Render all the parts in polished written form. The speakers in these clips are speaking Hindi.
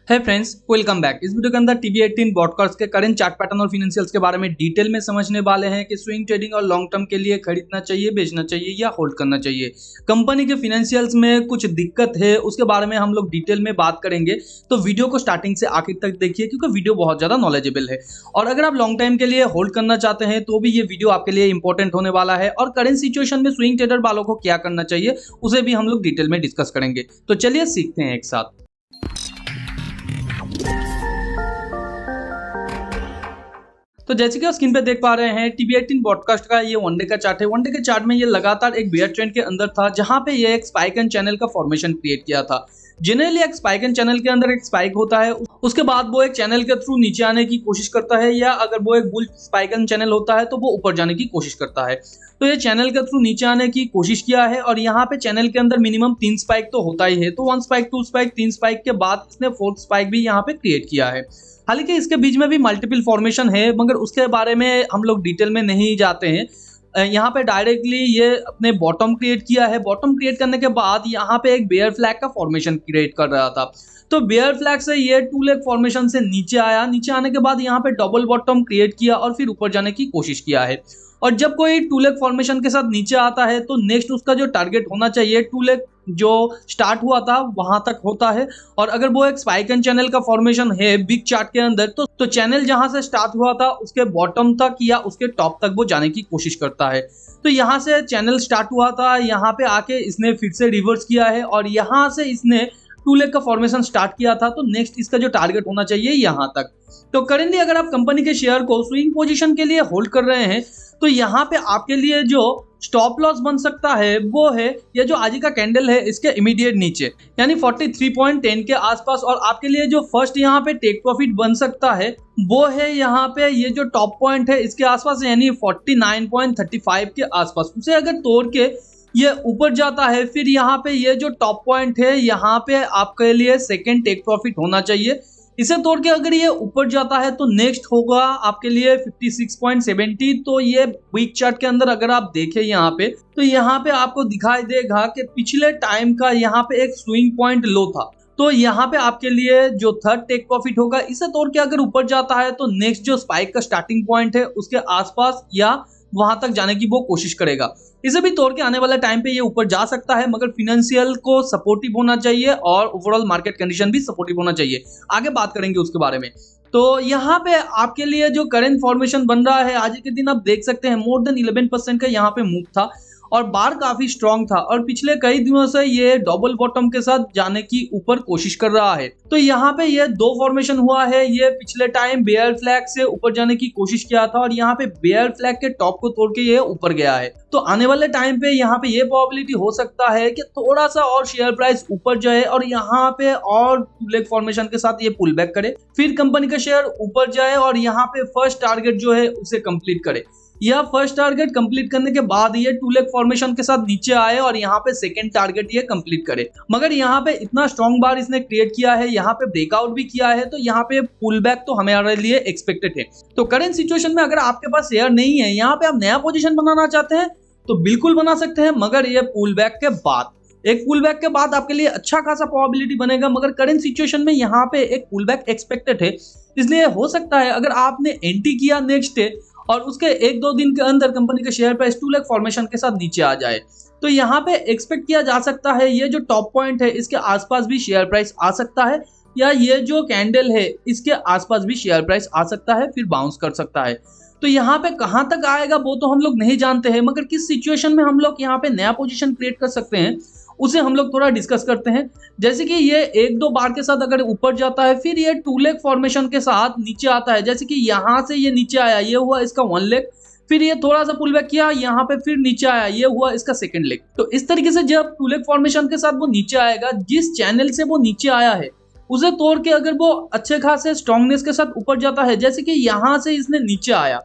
है फ्रेंड्स, वेलकम बैक। इस वीडियो के अंदर TB18 ब्रॉडकास्ट के करंट चार्ट पैटर्न और फिनेंशियल्स के बारे में डिटेल में समझने वाले हैं कि स्विंग ट्रेडिंग और लॉन्ग टर्म के लिए खरीदना चाहिए, बेचना चाहिए या होल्ड करना चाहिए। कंपनी के फिनेंशियल्स में कुछ दिक्कत है, उसके बारे में हम लोग डिटेल में बात करेंगे। तो वीडियो को स्टार्टिंग से आखिर तक देखिए क्योंकि वीडियो बहुत ज़्यादा नॉलेजेबल है। और अगर आप लॉन्ग टाइम के लिए होल्ड करना चाहते हैं तो भी ये वीडियो आपके लिए इंपॉर्टेंट होने वाला है। और करंट सिचुएशन में स्विंग ट्रेडर वालों को क्या करना चाहिए उसे भी हम लोग डिटेल में डिस्कस करेंगे। तो चलिए सीखते हैं एक साथ। तो जैसे कि आप स्क्रीन पे देख पा रहे हैं, TB18 ब्रॉडकास्ट का ये वनडे का चार्ट है। वनडे के चार्ट में ये लगातार एक बेयर ट्रेंड के अंदर था, जहां पे ये एक स्पाइक एंड चैनल का फॉर्मेशन क्रिएट किया था। जनरली एक स्पाइक एंड चैनल के अंदर एक स्पाइक होता है, उसके बाद वो एक चैनल के थ्रू नीचे आने की कोशिश करता है, या अगर वो एक बुल स्पाइक एंड चैनल होता है तो वो ऊपर जाने की कोशिश करता है। तो ये चैनल के थ्रू नीचे आने की कोशिश किया है और यहाँ पे चैनल के अंदर मिनिमम 3 स्पाइक तो होता ही है। तो 1 स्पाइक, 2 स्पाइक, 3 स्पाइक के बाद इसने 4th स्पाइक भी यहाँ पे क्रिएट किया है। हालांकि इसके बीच में भी मल्टीपल फॉर्मेशन है, मगर उसके बारे में हम लोग डिटेल में नहीं जाते हैं। यहाँ पे डायरेक्टली ये अपने बॉटम क्रिएट किया है। बॉटम क्रिएट करने के बाद यहाँ पे एक बेयर फ्लैग का फॉर्मेशन क्रिएट कर रहा था। तो बेयर फ्लैग से ये 2 लेग फॉर्मेशन से नीचे आया। नीचे आने के बाद यहाँ पे डबल बॉटम क्रिएट किया और फिर ऊपर जाने की कोशिश किया है। और जब कोई 2 लेग फॉर्मेशन के साथ नीचे आता है तो नेक्स्ट उसका जो टारगेट होना चाहिए 2 लेग जो स्टार्ट हुआ था वहां तक होता है। और अगर वो एक स्पाइक एंड चैनल का फॉर्मेशन है बिग चार्ट के अंदर, तो चैनल जहां से स्टार्ट हुआ था उसके बॉटम तक या उसके टॉप तक वो जाने की कोशिश करता है। तो यहाँ से चैनल स्टार्ट हुआ था, यहाँ पे आके इसने फिर से रिवर्स किया है और यहाँ से इसने 2 लेग का फॉर्मेशन स्टार्ट किया था। तो नेक्स्ट इसका जो टारगेट होना चाहिए यहाँ तक। तो करेंटली अगर आप कंपनी के शेयर को स्विंग पोजीशन के लिए होल्ड कर रहे हैं तो यहाँ पे आपके लिए जो स्टॉप लॉस बन सकता है वो है ये जो आज का कैंडल है इसके इमीडिएट नीचे, यानी 43.10 के आसपास। और आपके लिए जो फर्स्ट यहाँ पे टेक प्रॉफिट बन सकता है वो है यहाँ पे ये जो टॉप पॉइंट है इसके आसपास, यानी 49.35 के आसपास। उसे अगर तोड़ के ये ऊपर जाता है फिर यहाँ पे ये जो टॉप पॉइंट है यहाँ पे आपके लिए सेकेंड टेक प्रॉफिट होना चाहिए। इसे तोड़ के अगर ये ऊपर जाता है तो नेक्स्ट होगा आपके लिए 56.70। तो ये वीक चार्ट के अंदर अगर आप देखें यहाँ पे तो यहाँ पे आपको दिखाई देगा कि पिछले टाइम का यहाँ पे एक स्विंग पॉइंट लो था। तो यहाँ पे आपके लिए जो थर्ड टेक प्रॉफिट होगा, इसे तोड़ के अगर ऊपर जाता है तो नेक्स्ट जो स्पाइक का स्टार्टिंग पॉइंट है उसके आसपास या वहां तक जाने की वो कोशिश करेगा। इसे भी तोड़ के आने वाले टाइम पे ये ऊपर जा सकता है, मगर फिनेंशियल को सपोर्टिव होना चाहिए और ओवरऑल मार्केट कंडीशन भी सपोर्टिव होना चाहिए। आगे बात करेंगे उसके बारे में। तो यहाँ पे आपके लिए जो करंट फॉर्मेशन बन रहा है आज के दिन आप देख सकते हैं मोर देन 11% का यहाँ पे मूव था और बार काफी स्ट्रांग था और पिछले कई दिनों से ये डबल बॉटम के साथ जाने की ऊपर कोशिश कर रहा है। तो यहाँ पे ये 2 फॉर्मेशन हुआ है। ये पिछले टाइम बेयर फ्लैग से ऊपर जाने की कोशिश किया था और यहाँ पे बेयर फ्लैग के टॉप को तोड़ के ये ऊपर गया है। तो आने वाले टाइम पे यहाँ पे ये प्रोबेबिलिटी हो सकता है कि थोड़ा सा और शेयर प्राइस ऊपर जाए और यहाँ पे और 2 लेग फॉर्मेशन के साथ ये पुल बैक करे, फिर कंपनी का शेयर ऊपर जाए और यहाँ पे फर्स्ट टारगेट जो है उसे कंप्लीट करे, या फर्स्ट टारगेट कंप्लीट करने के बाद ये 2 लेग फॉर्मेशन के साथ नीचे आए और यहाँ पे सेकंड टारगेट ये कंप्लीट करे। मगर यहाँ पे इतना स्ट्रॉन्ग बार इसने क्रिएट किया है, यहाँ पे ब्रेकआउट भी किया है, तो यहाँ पे पुल बैक तो हमारे लिए एक्सपेक्टेड है। तो करंट सिचुएशन में अगर आपके पास शेयर नहीं है, यहाँ पे आप नया पोजीशन बनाना चाहते हैं तो बिल्कुल बना सकते हैं, मगर ये पुल बैक के बाद, एक पुल बैक के बाद आपके लिए अच्छा खासा प्रोबेबिलिटी बनेगा। मगर करंट सिचुएशन में यहाँ पे एक पुल बैक एक्सपेक्टेड है, इसलिए हो सकता है अगर आपने एंट्री किया नेक्स्ट डे और उसके 1-2 दिन के अंदर कंपनी का शेयर प्राइस 2 लेग फॉर्मेशन के साथ नीचे आ जाए, तो यहाँ पे एक्सपेक्ट किया जा सकता है ये जो टॉप पॉइंट है इसके आसपास भी शेयर प्राइस आ सकता है, या ये जो कैंडल है इसके आसपास भी शेयर प्राइस आ सकता है, फिर बाउंस कर सकता है। तो यहाँ पे कहाँ तक आएगा वो तो हम लोग नहीं जानते हैं, मगर किस सिचुएशन में हम लोग यहाँ पे नया पोजीशन क्रिएट कर सकते हैं उसे हम लोग थोड़ा डिस्कस करते हैं। जैसे कि ये 1-2 बार के साथ अगर ऊपर जाता है फिर ये 2 लेग फॉर्मेशन के साथ नीचे आता है, जैसे कि यहाँ से ये नीचे आया, ये हुआ इसका 1 लेग, फिर ये थोड़ा सा पुल बैक किया, यहाँ पे फिर नीचे आया, ये हुआ इसका सेकंड लेग। तो इस तरीके से जब 2 लेग फॉर्मेशन के साथ वो नीचे आएगा, जिस चैनल से वो नीचे आया है उसे तोड़ के अगर वो अच्छे खासे स्ट्रॉन्गनेस के साथ ऊपर जाता है, जैसे कि यहाँ से इसने नीचे आया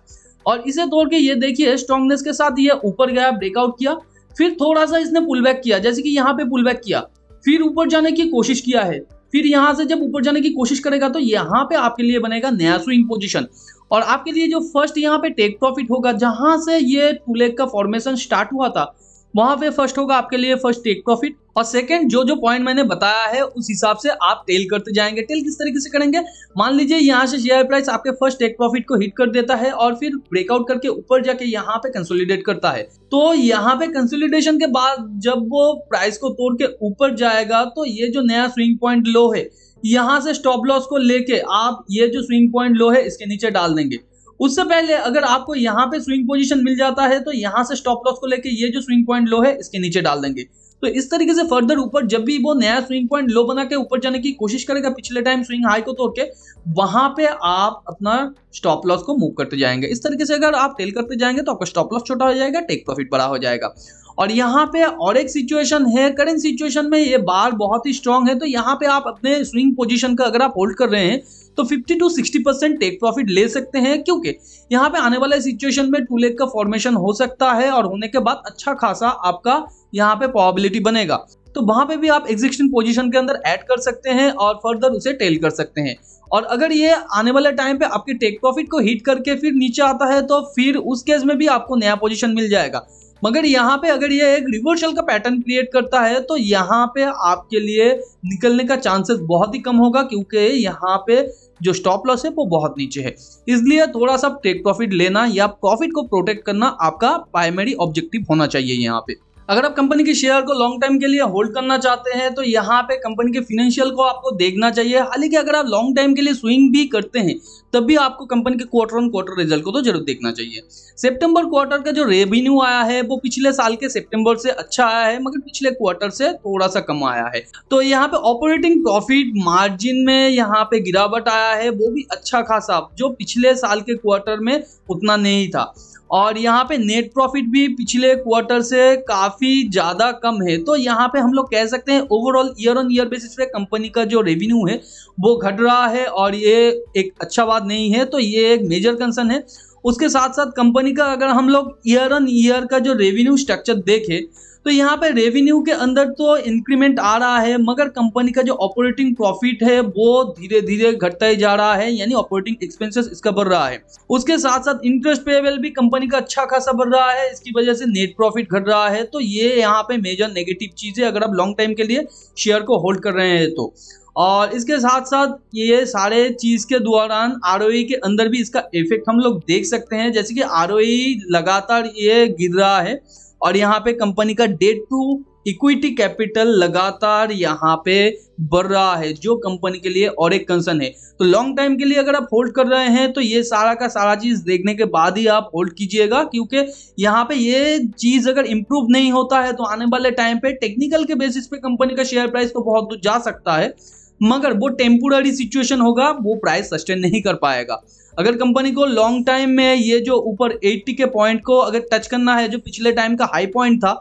और इसे तोड़ के ये देखिए स्ट्रॉन्गनेस के साथ ये ऊपर गया, ब्रेकआउट किया, फिर थोड़ा सा इसने पुल बैक किया, जैसे कि यहाँ पे पुल बैक किया, फिर ऊपर जाने की कोशिश किया है, फिर यहाँ से जब ऊपर जाने की कोशिश करेगा तो यहाँ पे आपके लिए बनेगा नया स्विंग पोजीशन। और आपके लिए जो फर्स्ट यहाँ पे टेक प्रॉफिट होगा, जहां से ये 2 लेग का फॉर्मेशन स्टार्ट हुआ था वहां पे फर्स्ट होगा आपके लिए फर्स्ट टेक प्रॉफिट, और सेकंड जो पॉइंट मैंने बताया है उस हिसाब से आप टेल करते जाएंगे। टेल किस तरीके से करेंगे, मान लीजिए यहाँ से शेयर प्राइस आपके फर्स्ट टेक प्रॉफिट को हिट कर देता है और फिर ब्रेकआउट करके ऊपर जाके यहाँ पे कंसोलिडेट करता है, तो यहाँ पे कंसोलिडेशन के बाद जब वो प्राइस को तोड़ के ऊपर जाएगा तो ये जो नया स्विंग पॉइंट लो है, यहाँ से स्टॉप लॉस को लेके आप ये जो स्विंग पॉइंट लो है इसके नीचे डाल देंगे। उससे पहले अगर आपको यहाँ पे स्विंग पोजीशन मिल जाता है तो यहाँ से स्टॉप लॉस को लेके ये जो स्विंग पॉइंट लो है इसके नीचे डाल देंगे। तो इस तरीके से फर्दर ऊपर जब भी वो नया स्विंग पॉइंट लो बना के ऊपर जाने की कोशिश करेगा पिछले टाइम स्विंग हाई को तोड़ के, वहां पे आप अपना स्टॉप लॉस को मूव करते जाएंगे। इस तरीके से अगर आप टेल करते जाएंगे तो आपका स्टॉप लॉस छोटा हो जाएगा, टेक प्रॉफिट बड़ा हो जाएगा। और यहाँ पे और एक सिचुएशन है, करंट सिचुएशन में ये बार बहुत ही स्ट्रांग है, तो यहाँ पे आप अपने स्विंग पोजीशन का अगर आप होल्ड कर रहे हैं तो 50 to 60% टेक प्रॉफिट ले सकते हैं, क्योंकि यहाँ पे आने वाले सिचुएशन में टू लेग का फॉर्मेशन हो सकता है और होने के बाद अच्छा खासा आपका यहाँ पे प्रोबेबिलिटी बनेगा। तो वहां पे भी आप एग्जिस्टिंग पोजीशन के अंदर ऐड कर सकते हैं और फर्दर उसे टेल कर सकते हैं। और अगर ये आने वाले टाइम पे आपके टेक प्रॉफिट को हिट करके फिर नीचे आता है तो फिर उस केस में भी आपको नया पोजीशन मिल जाएगा। मगर यहाँ पे अगर ये एक रिवर्सल का पैटर्न क्रिएट करता है तो यहाँ पे आपके लिए निकलने का चांसेस बहुत ही कम होगा, क्योंकि यहाँ पे जो स्टॉप लॉस है वो बहुत नीचे है। इसलिए थोड़ा सा टेक प्रॉफिट लेना या प्रॉफिट को प्रोटेक्ट करना आपका प्राइमरी ऑब्जेक्टिव होना चाहिए। यहाँ पे अगर आप कंपनी के शेयर को लॉन्ग टाइम के लिए होल्ड करना चाहते हैं तो यहाँ पे कंपनी के फिनेंशियल को आपको देखना चाहिए। हालांकि अगर आप लॉन्ग टाइम के लिए स्विंग भी करते हैं तब भी आपको कंपनी के क्वार्टर ऑन क्वार्टर रिजल्ट को तो जरूर देखना चाहिए। सितंबर क्वार्टर का जो रेवेन्यू आया है वो पिछले साल के सितंबर से अच्छा आया है, मगर पिछले क्वार्टर से थोड़ा सा कम आया है। तो यहाँ पे ऑपरेटिंग प्रॉफिट मार्जिन में यहाँ पे गिरावट आया है, वो भी अच्छा खासा, जो पिछले साल के क्वार्टर में उतना नहीं था। और यहाँ पे नेट प्रॉफिट भी पिछले क्वार्टर से काफी ज्यादा कम है। तो यहाँ पे हम लोग कह सकते हैं overall year on year basis पे कंपनी का जो रेवेन्यू है वो घट रहा है और ये एक अच्छा बात नहीं है, तो ये एक मेजर कंसर्न है। उसके साथ साथ कंपनी का अगर हम लोग ईयर ऑन ईयर का जो रेवेन्यू स्ट्रक्चर देखें तो यहाँ पे रेवेन्यू के अंदर तो इंक्रीमेंट आ रहा है, मगर कंपनी का जो ऑपरेटिंग प्रॉफिट है वो धीरे धीरे घटता ही जा रहा है, यानी ऑपरेटिंग एक्सपेंसेस इसका बढ़ रहा है। उसके साथ साथ इंटरेस्ट पेबल भी कंपनी का अच्छा खासा बढ़ रहा है, इसकी वजह से नेट प्रॉफिट घट रहा है। तो ये यहाँ पे मेजर नेगेटिव चीज है अगर आप लॉन्ग टाइम के लिए शेयर को होल्ड कर रहे हैं तो। और इसके साथ साथ ये सारे चीज के दौरान आरओई के अंदर भी इसका इफेक्ट हम लोग देख सकते हैं, जैसे कि आरओई लगातार ये गिर रहा है और यहाँ पे कंपनी का डेट टू इक्विटी कैपिटल लगातार यहाँ पे बढ़ रहा है, जो कंपनी के लिए और एक कंसर्न है। तो लॉन्ग टाइम के लिए अगर आप होल्ड कर रहे हैं तो ये सारा का सारा चीज देखने के बाद ही आप होल्ड कीजिएगा, क्योंकि यहाँ पे ये चीज अगर इंप्रूव नहीं होता है तो आने वाले टाइम पे टेक्निकल के बेसिस पे कंपनी का शेयर प्राइस तो बहुत दूर जा सकता है, मगर वो टेम्पोररी सिचुएशन होगा, वो प्राइस सस्टेन नहीं कर पाएगा। अगर कंपनी को लॉन्ग टाइम में ये जो ऊपर 80 के पॉइंट को अगर टच करना है, जो पिछले टाइम का हाई पॉइंट था,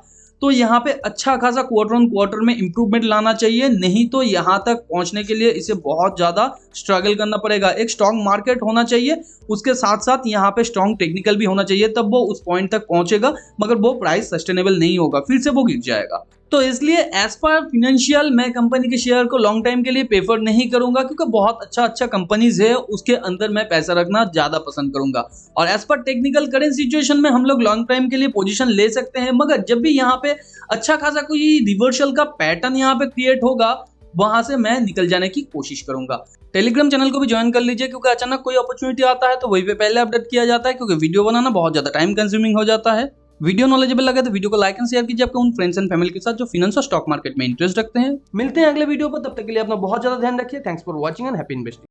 तो यहाँ पे अच्छा खासा क्वार्टर ऑन क्वार्टर में इंप्रूवमेंट लाना चाहिए, नहीं तो यहाँ तक पहुंचने के लिए इसे बहुत ज्यादा स्ट्रगल करना पड़ेगा। एक स्ट्रॉन्ग मार्केट होना चाहिए, उसके साथ साथ यहाँ पे स्ट्रॉन्ग टेक्निकल भी होना चाहिए, तब वो उस पॉइंट तक पहुंचेगा, मगर वो प्राइस सस्टेनेबल नहीं होगा, फिर से वो गिर जाएगा। तो इसलिए एज पर फिनेंशियल मैं कंपनी के शेयर को लॉन्ग टाइम के लिए प्रेफर नहीं करूंगा, क्योंकि बहुत अच्छा कंपनीज है उसके अंदर मैं पैसा रखना ज्यादा पसंद करूंगा। और as per technical current situation में हम लोग लॉन्ग टाइम के लिए पोजीशन ले सकते हैं, मगर जब भी यहाँ पे अच्छा खासा कोई रिवर्सल का पैटर्न यहाँ पे क्रिएट होगा, वहां से मैं निकल जाने की कोशिश करूंगा। टेलीग्राम चैनल को भी ज्वाइन कर लीजिए, क्योंकि अचानक कोई अपॉर्चुनिटी आता है तो वही पे पहले अपडेट किया जाता है, क्योंकि वीडियो बनाना बहुत ज्यादा टाइम कंज्यूमिंग हो जाता है। वीडियो नॉलेजेबल लगे तो वीडियो को लाइक एंड शेयर कीजिए आपके उन फ्रेंड्स एंड फैमिली के साथ जो फाइनेंस और स्टॉक मार्केट में इंटरेस्ट रखते हैं। मिलते हैं अगले वीडियो पर, तब तक के लिए अपना बहुत ज्यादा ध्यान रखिए। Thanks for watching and happy investing.